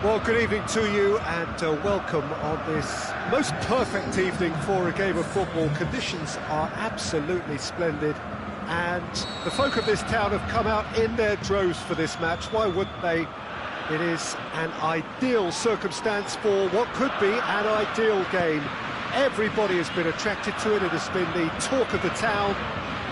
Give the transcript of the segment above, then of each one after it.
Well, good evening to you and welcome on this most perfect evening for a game of football. Conditions are absolutely splendid and the folk of this town have come out in their droves for this match. Why wouldn't they? It is an ideal circumstance for what could be an ideal game. Everybody has been attracted to it. It has been the talk of the town.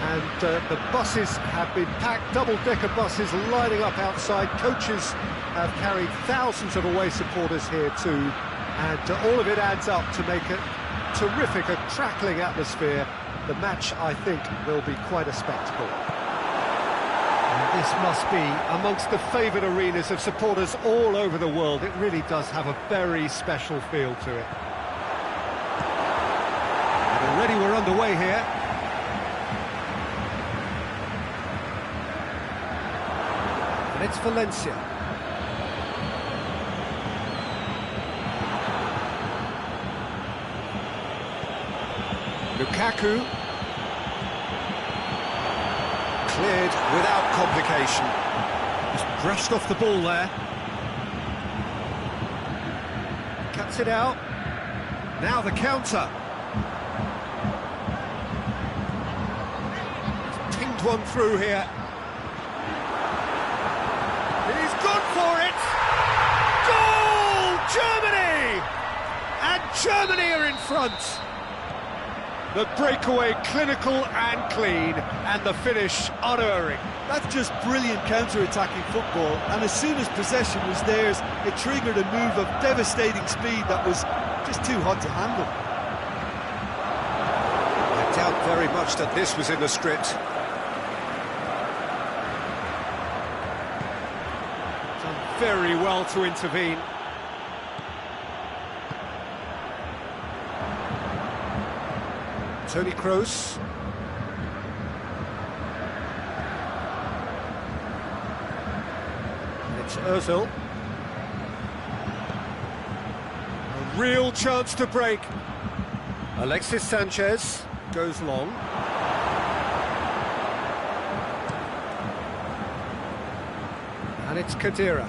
And the buses have been packed, double-decker buses lining up outside. Coaches have carried thousands of away supporters here too. And all of it adds up to make a terrific, a crackling atmosphere. The match, I think, will be quite a spectacle. And this must be amongst the favoured arenas of supporters all over the world. It really does have a very special feel to it. And already we're underway here. And it's Valencia. Lukaku. Cleared without complication. Just brushed off the ball there. Cuts it out. Now the counter. He's pinged one through here. He's gone for it! Goal! Germany! And Germany are in front. The breakaway clinical and clean, and the finish unerring. That's just brilliant counter-attacking football, and as soon as possession was theirs, it triggered a move of devastating speed that was just too hot to handle. I doubt very much that this was in the script. Done very well to intervene. Toni Kroos. It's Ozil. A real chance to break. Alexis Sanchez goes long. And it's Khedira.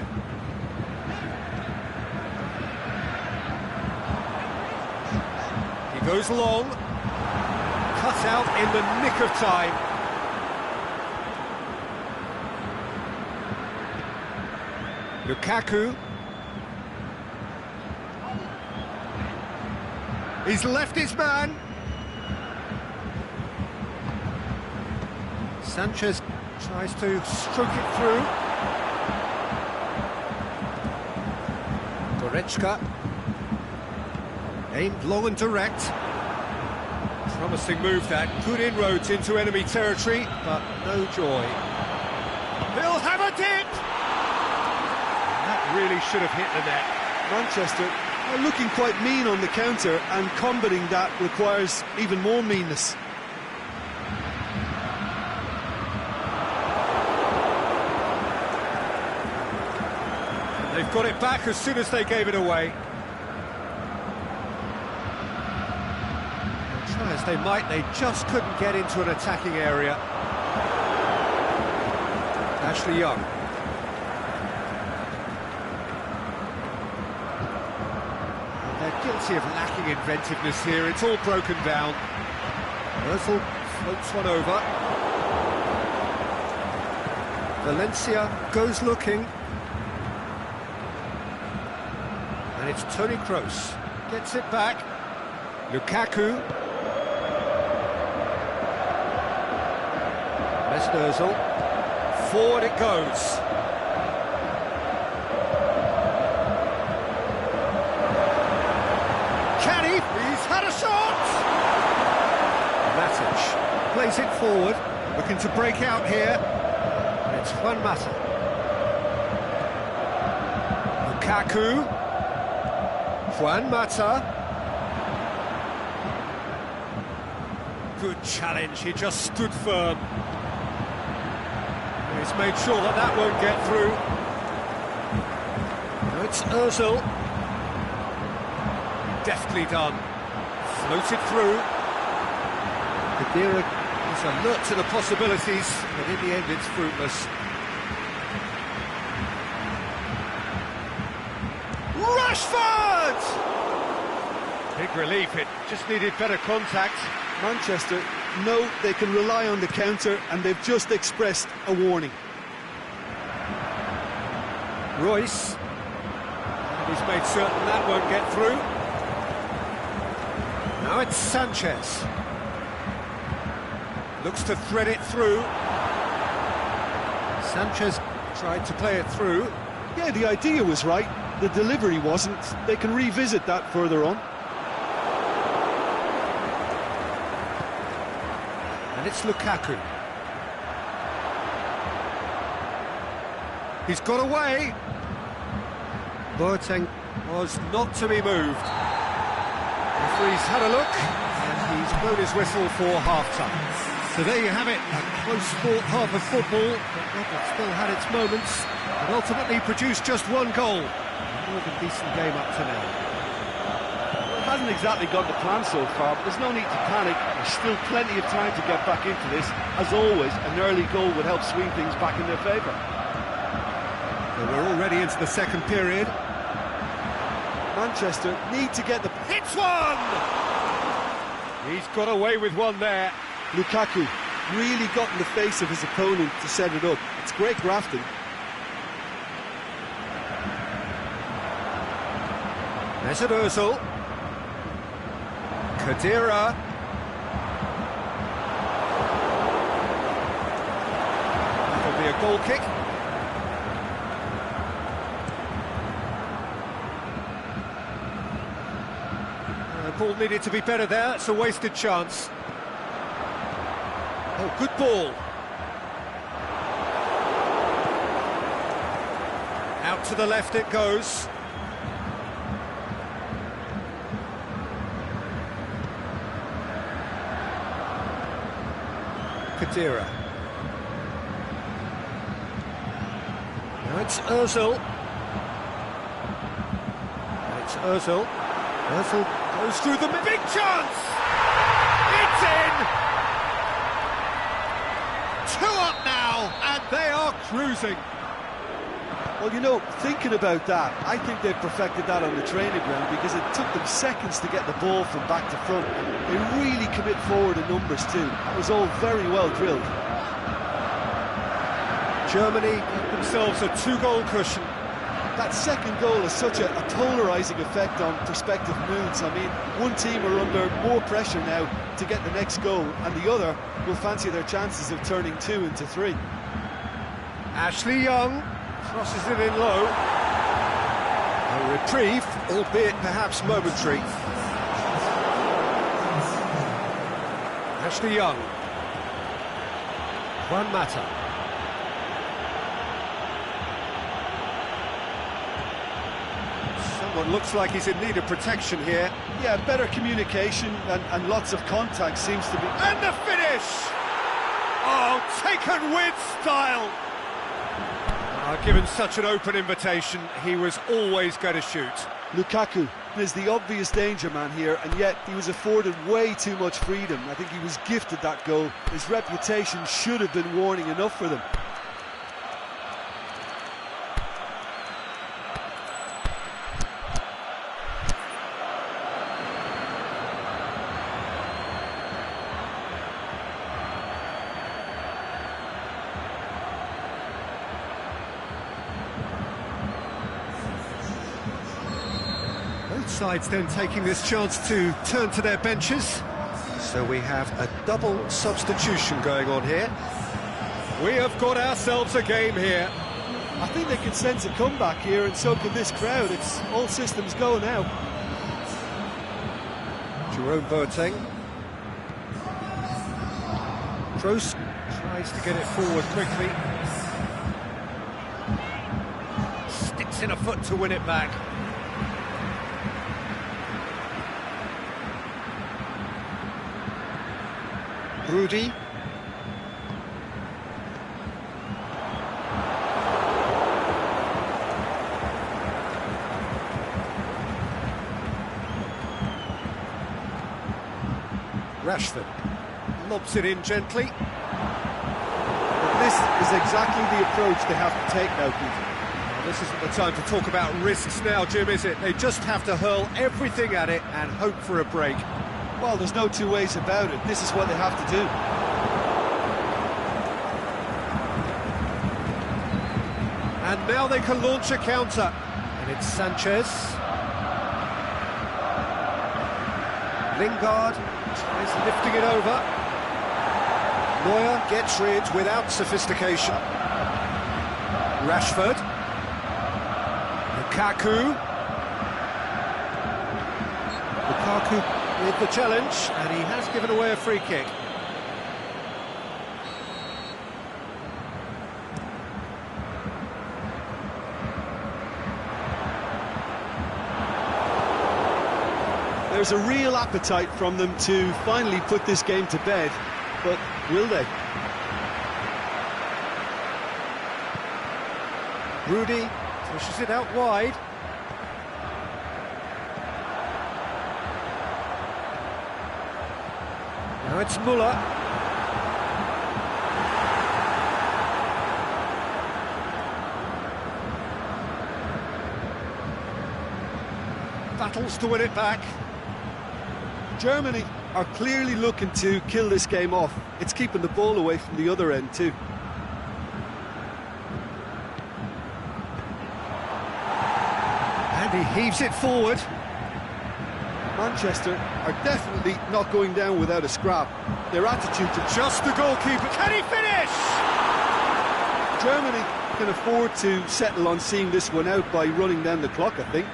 He goes long. Cut out in the nick of time. Lukaku. He's left his man. Sanchez tries to stroke it through. Goretzka. Aimed long and direct. Promising move that, good inroads into enemy territory, but no joy. He'll have a dip! That really should have hit the net. Manchester are looking quite mean on the counter, and combating that requires even more meanness. They've got it back as soon as they gave it away. As they might, they just couldn't get into an attacking area. Ashley Young. And they're guilty of lacking inventiveness here. It's all broken down. Ozil floats one over. Valencia goes looking. And it's Toni Kroos. Gets it back. Lukaku. Ozil. Forward it goes. Can he? He's had a shot! Matic plays it forward, looking to break out here. It's Juan Mata. Lukaku. Juan Mata. Good challenge, he just stood firm. He's made sure that that won't get through. Now it's Ozil. Deftly done. Floated through. Khedira is alert to the possibilities, but in the end it's fruitless. Rashford! Big relief, it just needed better contact. Manchester know they can rely on the counter, and they've just expressed a warning. Royce. And he's made certain that won't get through. Now it's Sanchez. Looks to thread it through. Sanchez tried to play it through. Yeah, the idea was right. The delivery wasn't. They can revisit that further on. And it's Lukaku. He's got away. Buitoantai was not to be moved. The referee's had a look, and he's blown his whistle for half-time. So there you have it, a close-fought half of football, but one that still had its moments, but ultimately produced just one goal. A more than decent game up to now. It hasn't exactly gone to plan so far, but there's no need to panic. There's still plenty of time to get back into this. As always, an early goal would help swing things back in their favour. So we're already into the second period. Manchester need to get the... Hits one! He's got away with one there. Lukaku really got in the face of his opponent to set it up. It's great grafting. Mesut Ozil. Khedira. That'll be a goal kick. The ball needed to be better there. It's a wasted chance. Oh, good ball. Out to the left it goes. Khedira. Now it's Ozil. It's Ozil. Ozil goes through the big chance! It's in! 2 up now, and they are cruising. Well, you know, thinking about that, I think they've perfected that on the training ground, because it took them seconds to get the ball from back to front. They really commit forward in numbers too. That was all very well drilled. Germany got themselves a 2-goal cushion. That second goal has such a polarising effect on prospective moods. I mean, one team are under more pressure now to get the next goal, and the other will fancy their chances of turning 2 into 3. Ashley Young crosses it in low. A reprieve, albeit perhaps momentary. Ashley Young. Juan Mata. Someone looks like he's in need of protection here. Yeah, better communication and lots of contact seems to be... And the finish! Oh, taken with style! Given such an open invitation, he was always going to shoot. Lukaku is the obvious danger man here, and yet he was afforded way too much freedom. I think he was gifted that goal. His reputation should have been warning enough for them. Both sides then taking this chance to turn to their benches. So we have a double substitution going on here. We have got ourselves a game here. I think they can sense a comeback here, and so can this crowd. It's all systems go now. Jerome Boateng. Kroos tries to get it forward quickly. Sticks in a foot to win it back. Rudy. Rashford lobs it in gently. But this is exactly the approach they have to take now, Peter. This isn't the time to talk about risks now, Jim, is it? They just have to hurl everything at it and hope for a break. Well, there's no two ways about it. This is what they have to do. And now they can launch a counter. And it's Sanchez. Lingard is lifting it over. Neuer gets rid without sophistication. Rashford. Lukaku with the challenge, and he has given away a free kick. There's a real appetite from them to finally put this game to bed, but will they? Rudy pushes it out wide. Now it's Muller. Battles to win it back. Germany are clearly looking to kill this game off. It's keeping the ball away from the other end too. And he heaves it forward. Manchester are definitely not going down without a scrap. Their attitude to Just the goalkeeper. Can he finish? Germany can afford to settle on seeing this one out by running down the clock, I think.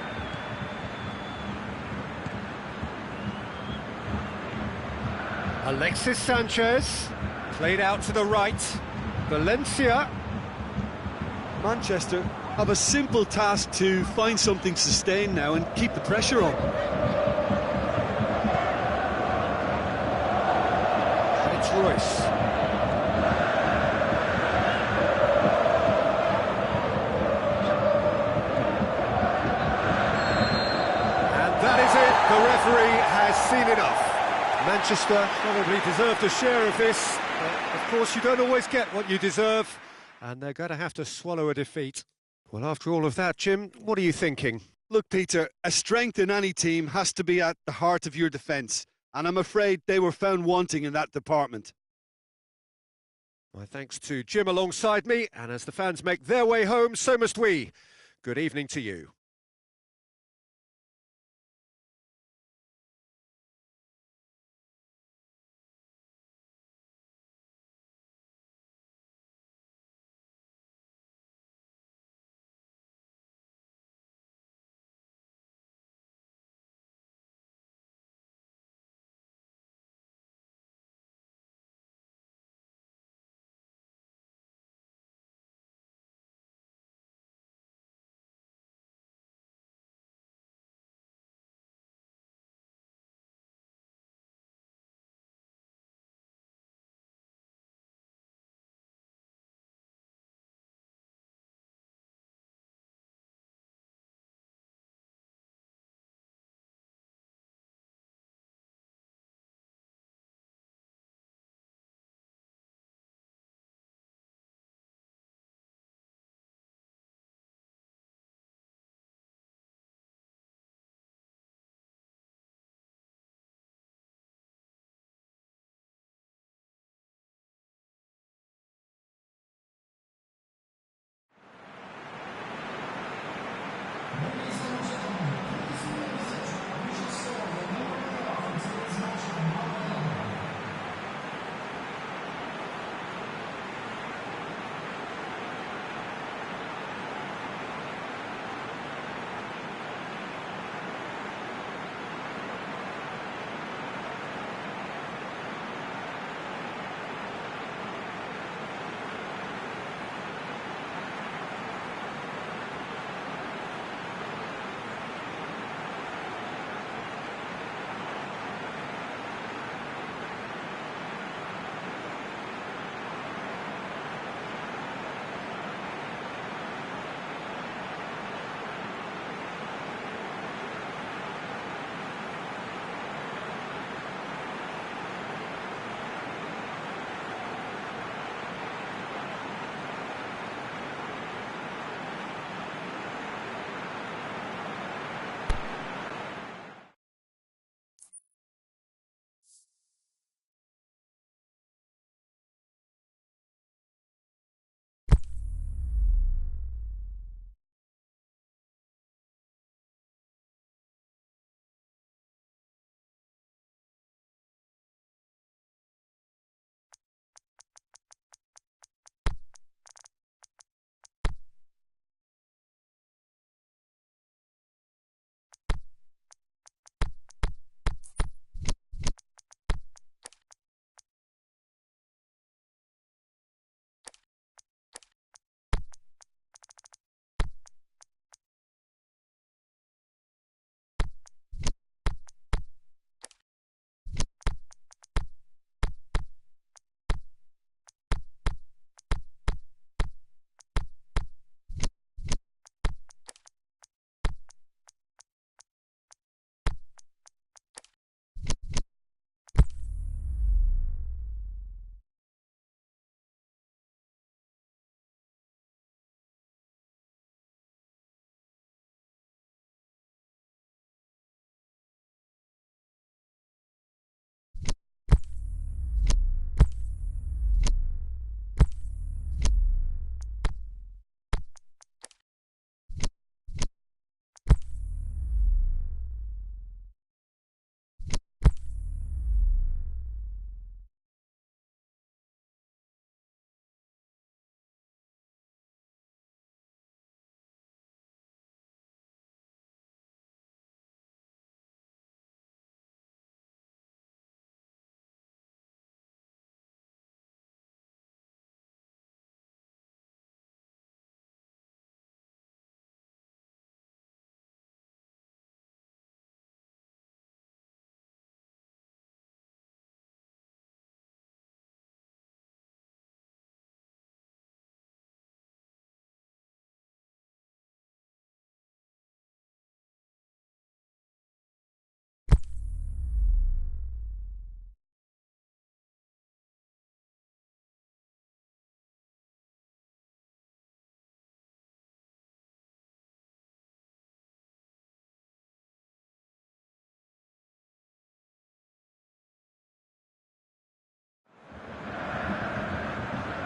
Alexis Sanchez, played out to the right. Valencia. Manchester have a simple task to find something sustained now and keep the pressure on. And it's Royce. And that is it. The referee has seen enough. Manchester probably deserved a share of this, but of course you don't always get what you deserve, and they're going to have to swallow a defeat. Well, after all of that, Jim, what are you thinking? Look, Peter, a strength in any team has to be at the heart of your defence, and I'm afraid they were found wanting in that department. My thanks to Jim alongside me, and as the fans make their way home, so must we. Good evening to you.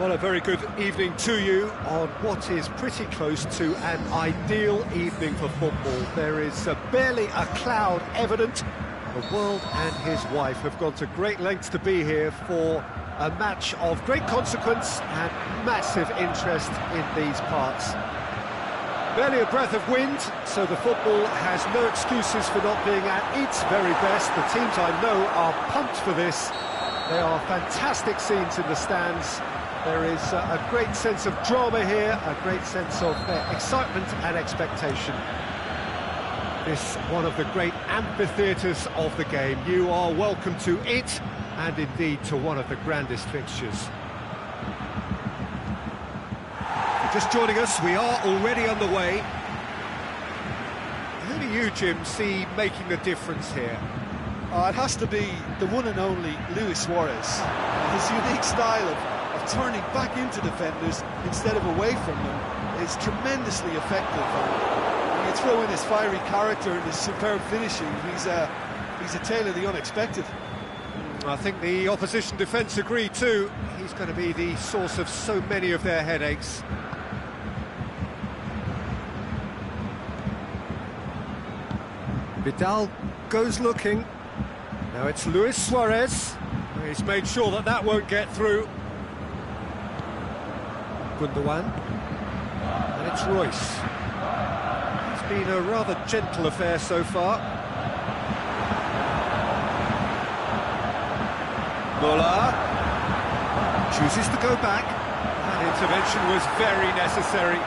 Well, a very good evening to you on what is pretty close to an ideal evening for football. There is barely a cloud evident. The world and his wife have gone to great lengths to be here for a match of great consequence and massive interest in these parts. Barely a breath of wind, so the football has no excuses for not being at its very best. The teams I know are pumped for this. They are fantastic scenes in the stands. There is a great sense of drama here, a great sense of excitement and expectation. This one of the great amphitheatres of the game. You are welcome to it, and indeed to one of the grandest fixtures. Just joining us, we are already underway. Who do you, Jim, see making the difference here? It has to be the one and only Luis Suarez. His unique style of turning back into defenders instead of away from them is tremendously effective. When you throw in his fiery character and his superb finishing, he's a tale of the unexpected. I think the opposition defence agree too. He's going to be the source of so many of their headaches. Vidal goes looking. Now it's Luis Suarez. He's made sure that that won't get through. Gundogan. And it's Royce. It's been a rather gentle affair so far. Muller chooses to go back. That intervention was very necessary.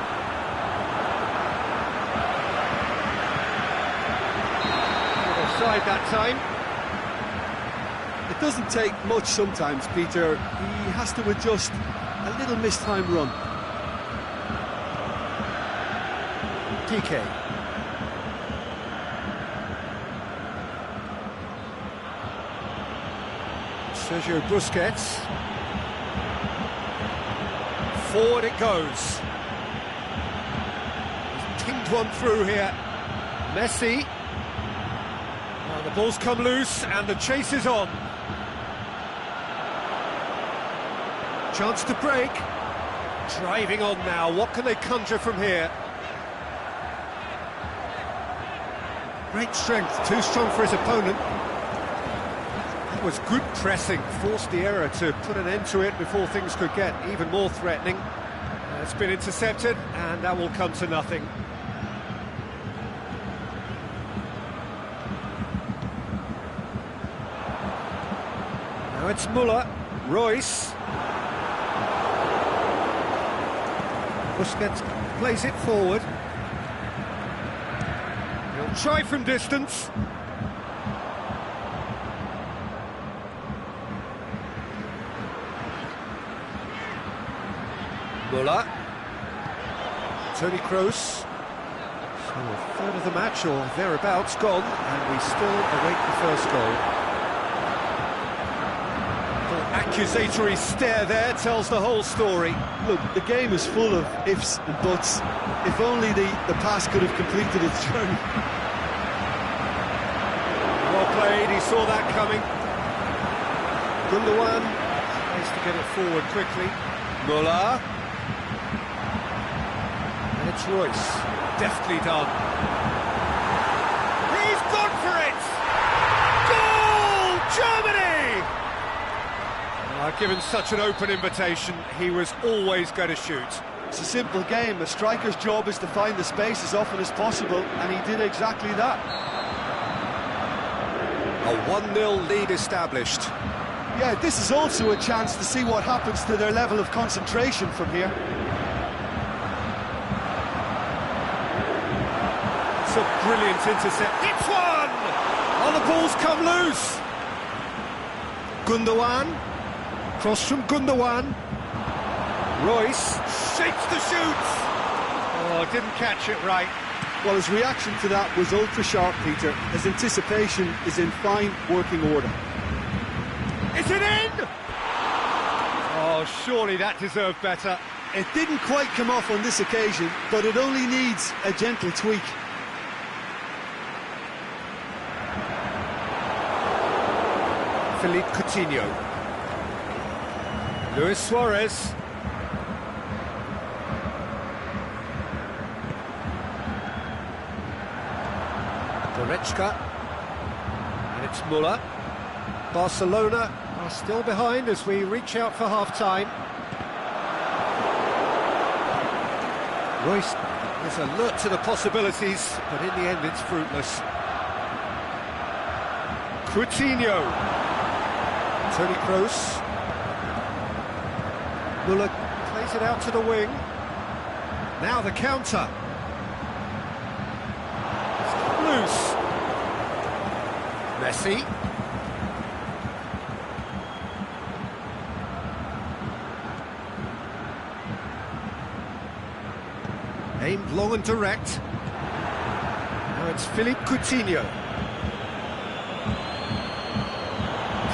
Offside that time. It doesn't take much sometimes, Peter. He has to adjust a little mistimed run. TK. Sergio Busquets. Forward it goes. He's tinged one through here. Messi. Well, the ball's come loose and the chase is on. Chance to break. Driving on now. What can they conjure from here? Great strength. Too strong for his opponent. That was good pressing. Forced the error to put an end to it before things could get even more threatening. It's been intercepted and that will come to nothing. Now it's Muller. Royce. Busquets plays it forward. He'll try from distance. Muller. Toni Kroos. So a third of the match or thereabouts gone, and we still await the first goal. Accusatory stare there tells the whole story. Look, the game is full of ifs and buts. If only the pass could have completed its journey. Well played, he saw that coming. Gundogan tries to get it forward quickly. Muller. And it's Royce. Deftly done. He's gone for it! Goal! Germany! Given such an open invitation, he was always going to shoot. It's a simple game. A striker's job is to find the space as often as possible, and he did exactly that. A 1-0 lead established. Yeah, this is also a chance to see what happens to their level of concentration from here. It's a brilliant intercept. It's one! Oh, the ball's come loose. Gundogan. Cross from Gundogan. Royce shapes the shoot. Oh, didn't catch it right. Well, his reaction to that was ultra-sharp, Peter. His anticipation is in fine working order. Is it in? Oh, surely that deserved better. It didn't quite come off on this occasion, but it only needs a gentle tweak. Philippe Coutinho. Luis Suarez. Goretzka. And it's Müller. Barcelona are still behind as we reach out for half-time. Royce is alert to the possibilities, but in the end it's fruitless. Coutinho. Toni Kroos. Müller plays it out to the wing. Now the counter. It's cut loose. Messi. Aimed long and direct. Now it's Philippe Coutinho.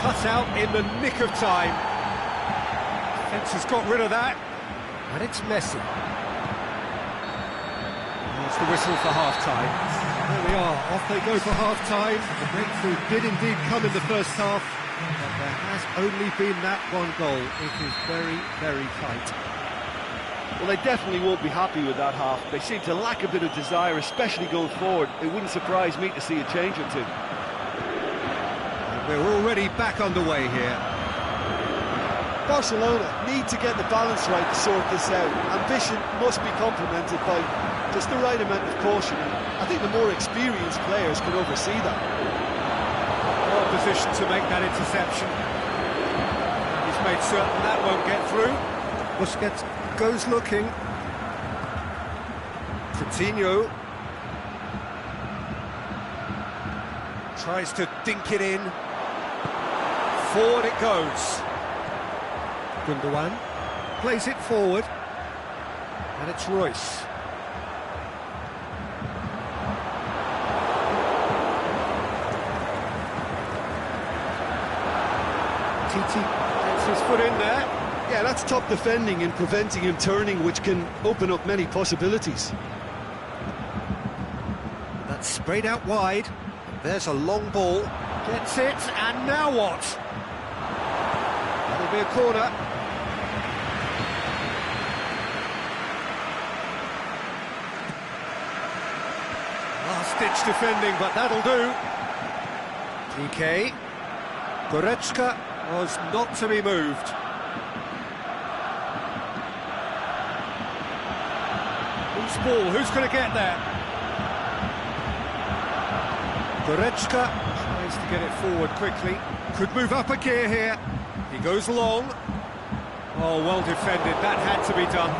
Cut out in the nick of time. Defence has got rid of that. And it's Messi. That's the whistle for half-time. There we are, off they go for half-time. The breakthrough did indeed come in the first half, but there has only been that one goal. It is very, very tight. Well, they definitely won't be happy with that half. They seem to lack a bit of desire, especially going forward. It wouldn't surprise me to see a change or two. And we're already back underway here. Barcelona need to get the balance right to sort this out. Ambition must be complemented by just the right amount of caution. And I think the more experienced players can oversee that. Well positioned to make that interception. He's made certain that won't get through. Busquets goes looking. Coutinho tries to dink it in. Forward it goes. Gundogan plays it forward, and it's Royce. Titi gets his foot in there. Yeah, that's top defending and preventing him turning, which can open up many possibilities. That's sprayed out wide. There's a long ball. Gets it, and now what? That'll be a corner. Last-ditch defending, but that'll do. PK. Goretzka was not to be moved. Ball, who's going to get there? Goretzka tries to get it forward quickly. Could move up a gear here. He goes long. Oh, well defended. That had to be done.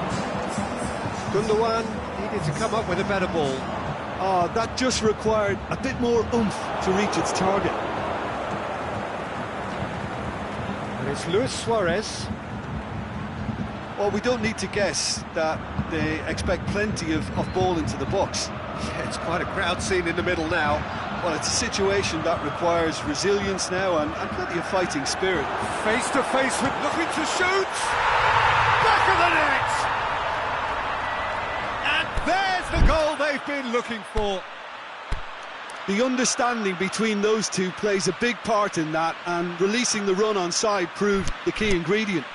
Gundogan needed to come up with a better ball. Oh, that just required a bit more oomph to reach its target. And it's Luis Suarez. Well, we don't need to guess that they expect plenty of ball into the box. Yeah, it's quite a crowd scene in the middle now. Well, it's a situation that requires resilience now and plenty of fighting spirit. Face to face with looking to shoot! Back of the net! And there's the goal they've been looking for. The understanding between those two plays a big part in that, and releasing the run on side proved the key ingredient.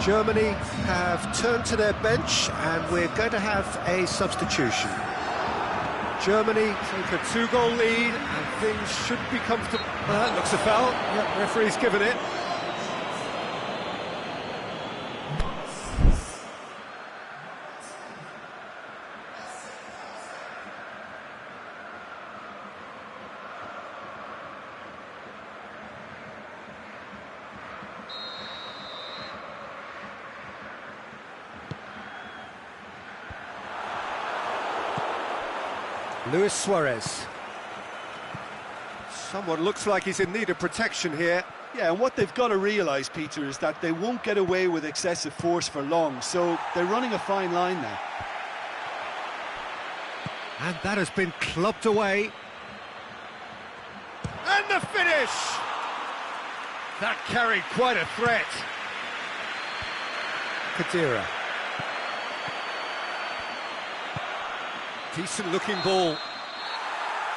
Germany have turned to their bench, and we're going to have a substitution. Germany take a 2-goal lead, and things should be comfortable. That looks a foul. Yep, referee's given it. Luis Suarez. Someone looks like he's in need of protection here. Yeah, and what they've got to realise, Peter, is that they won't get away with excessive force for long, so they're running a fine line now. And that has been clubbed away. And the finish! That carried quite a threat. Kadira. Decent looking ball.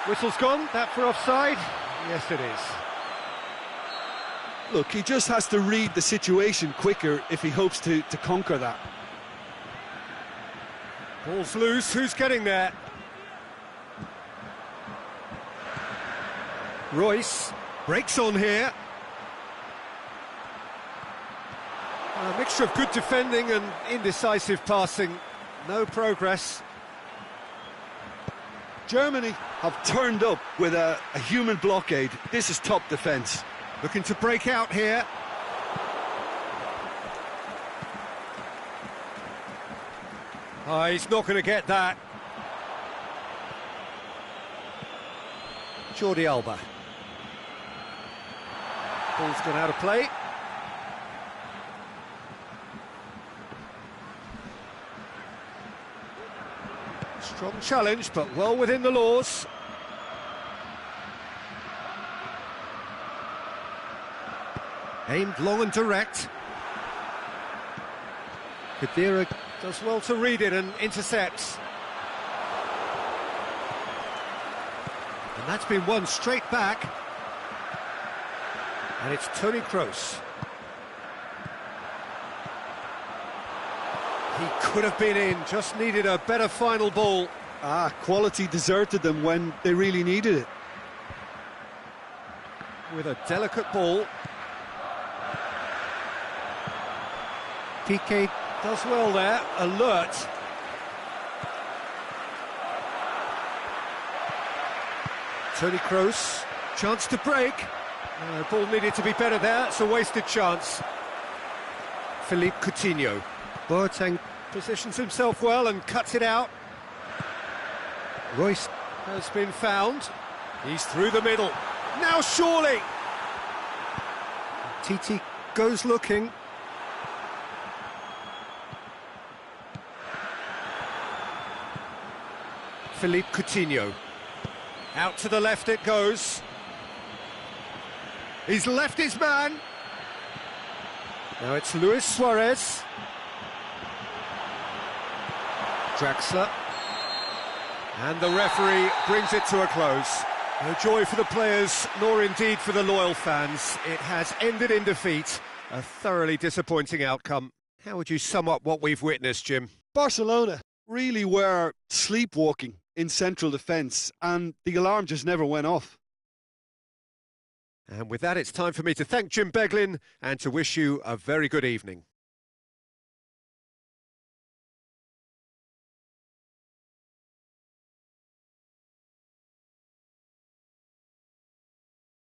Whistle's gone, that for offside? Yes it is. Look, he just has to read the situation quicker if he hopes to conquer that. Ball's loose, who's getting there? Royce breaks on here. A mixture of good defending and indecisive passing. No progress. Germany have turned up with a human blockade. This is top defence. Looking to break out here. Oh, he's not going to get that. Jordi Alba. Ball's gone out of play. Strong challenge, but well within the laws. Aimed long and direct. Kadira does well to read it and intercepts. And that's been won straight back. And it's Toni Kroos. He could have been in, just needed a better final ball. Quality deserted them when they really needed it. With a delicate ball. Piqué does well there, alert. Toni Kroos, chance to break. Ball needed to be better there, it's a wasted chance. Philippe Coutinho. Boateng positions himself well and cuts it out. Royce has been found. He's through the middle. Now surely! Titi goes looking. Philippe Coutinho. Out to the left it goes. He's left his man. Now it's Luis Suarez. Draxler. And the referee brings it to a close. No joy for the players, nor indeed for the loyal fans. It has ended in defeat. A thoroughly disappointing outcome. How would you sum up what we've witnessed, Jim? Barcelona really were sleepwalking in central defence, and the alarm just never went off. And with that, it's time for me to thank Jim Beglin and to wish you a very good evening.